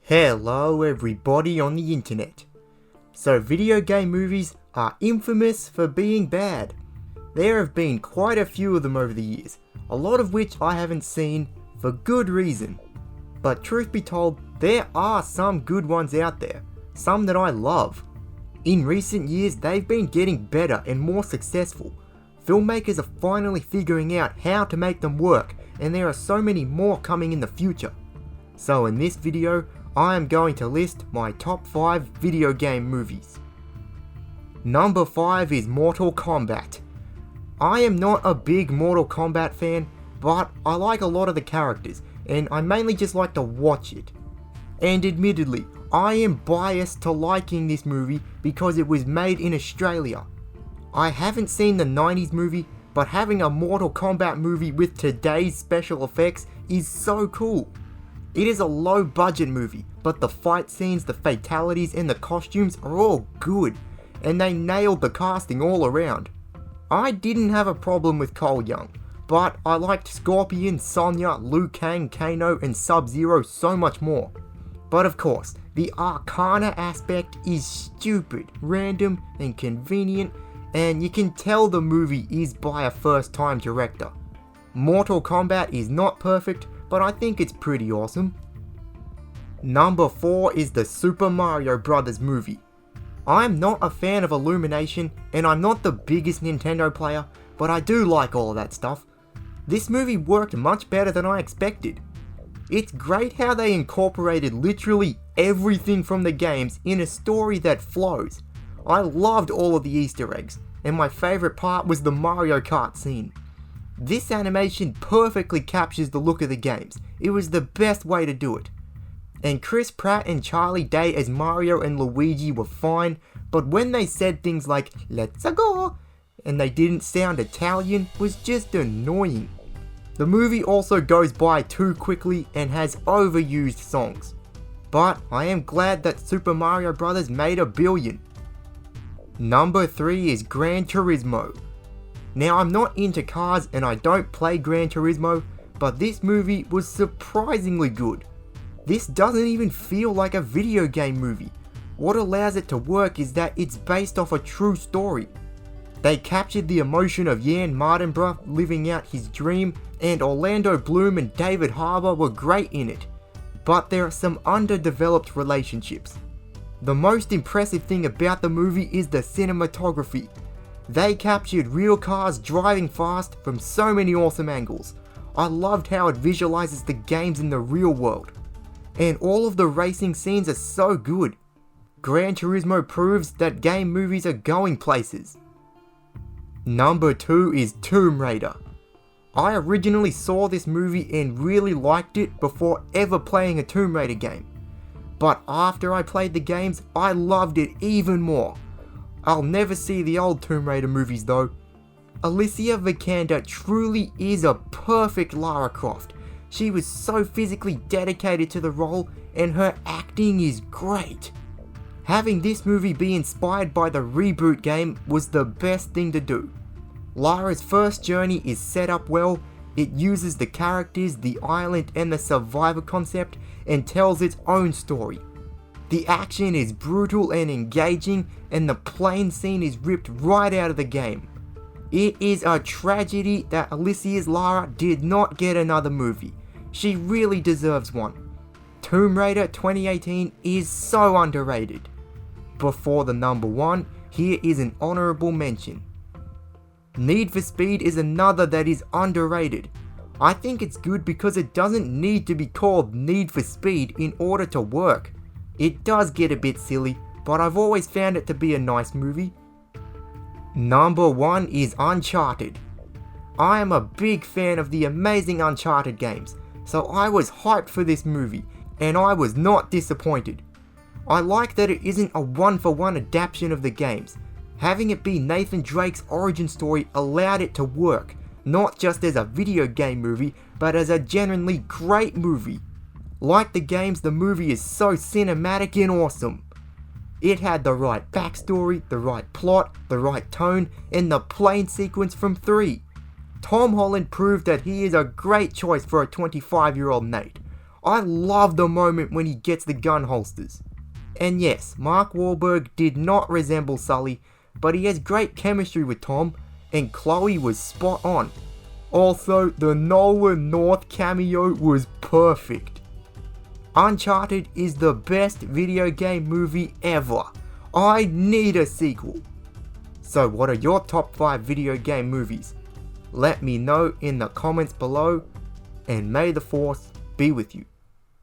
Hello everybody on the internet. So video game movies are infamous for being bad. There have been quite a few of them over the years, a lot of which I haven't seen for good reason. But truth be told, there are some good ones out there, some that I love. In recent years they've been getting better and more successful. Filmmakers are finally figuring out how to make them work, and there are so many more coming in the future. So in this video, I am going to list my top 5 video game movies. Number 5 is Mortal Kombat. I am not a big Mortal Kombat fan, but I like a lot of the characters, and I mainly just like to watch it. And admittedly, I am biased to liking this movie because it was made in Australia. I haven't seen the 90s movie, but having a Mortal Kombat movie with today's special effects is so cool. It is a low budget movie, but the fight scenes, the fatalities and the costumes are all good, and they nailed the casting all around. I didn't have a problem with Cole Young, but I liked Scorpion, Sonya, Liu Kang, Kano and Sub-Zero so much more. But of course, the Arcana aspect is stupid, random and convenient, and you can tell the movie is by a first time director. Mortal Kombat is not perfect, but I think it's pretty awesome. Number 4 is the Super Mario Bros. Movie. I'm not a fan of Illumination, and I'm not the biggest Nintendo player, but I do like all of that stuff. This movie worked much better than I expected. It's great how they incorporated literally everything from the games in a story that flows. I loved all of the Easter eggs, and my favourite part was the Mario Kart scene. This animation perfectly captures the look of the games. It was the best way to do it. And Chris Pratt and Charlie Day as Mario and Luigi were fine, but when they said things like "let's go" and they didn't sound Italian was just annoying. The movie also goes by too quickly and has overused songs. But I am glad that Super Mario Bros. Made $1 billion. Number 3 is Gran Turismo. Now I'm not into cars and I don't play Gran Turismo, but this movie was surprisingly good. This doesn't even feel like a video game movie. What allows it to work is that it's based off a true story. They captured the emotion of Jan Mardenborough living out his dream, and Orlando Bloom and David Harbour were great in it. But there are some underdeveloped relationships. The most impressive thing about the movie is the cinematography. They captured real cars driving fast from so many awesome angles. I loved how it visualizes the games in the real world. And all of the racing scenes are so good. Gran Turismo proves that game movies are going places. Number 2 is Tomb Raider. I originally saw this movie and really liked it before ever playing a Tomb Raider game. But after I played the games, I loved it even more. I'll never see the old Tomb Raider movies though. Alicia Vikander truly is a perfect Lara Croft. She was so physically dedicated to the role and her acting is great. Having this movie be inspired by the reboot game was the best thing to do. Lara's first journey is set up well, it uses the characters, the island and the survivor concept and tells its own story. The action is brutal and engaging, and the plane scene is ripped right out of the game. It is a tragedy that Alicia's Lara did not get another movie. She really deserves one. Tomb Raider 2018 is so underrated. Before the number 1, here is an honourable mention. Need for Speed is another that is underrated. I think it's good because it doesn't need to be called Need for Speed in order to work. It does get a bit silly, but I've always found it to be a nice movie. Number 1 is Uncharted. I am a big fan of the amazing Uncharted games, so I was hyped for this movie, and I was not disappointed. I like that it isn't a one-for-one adaptation of the games. Having it be Nathan Drake's origin story allowed it to work, not just as a video game movie, but as a genuinely great movie. Like the games, the movie is so cinematic and awesome. It had the right backstory, the right plot, the right tone, and the plane sequence from 3. Tom Holland proved that he is a great choice for a 25-year-old Nate. I love the moment when he gets the gun holsters. And yes, Mark Wahlberg did not resemble Sully, but he has great chemistry with Tom, and Chloe was spot on. Also, the Nolan North cameo was perfect. Uncharted is the best video game movie ever. I need a sequel. So what are your top 5 video game movies? Let me know in the comments below, and may the Force be with you.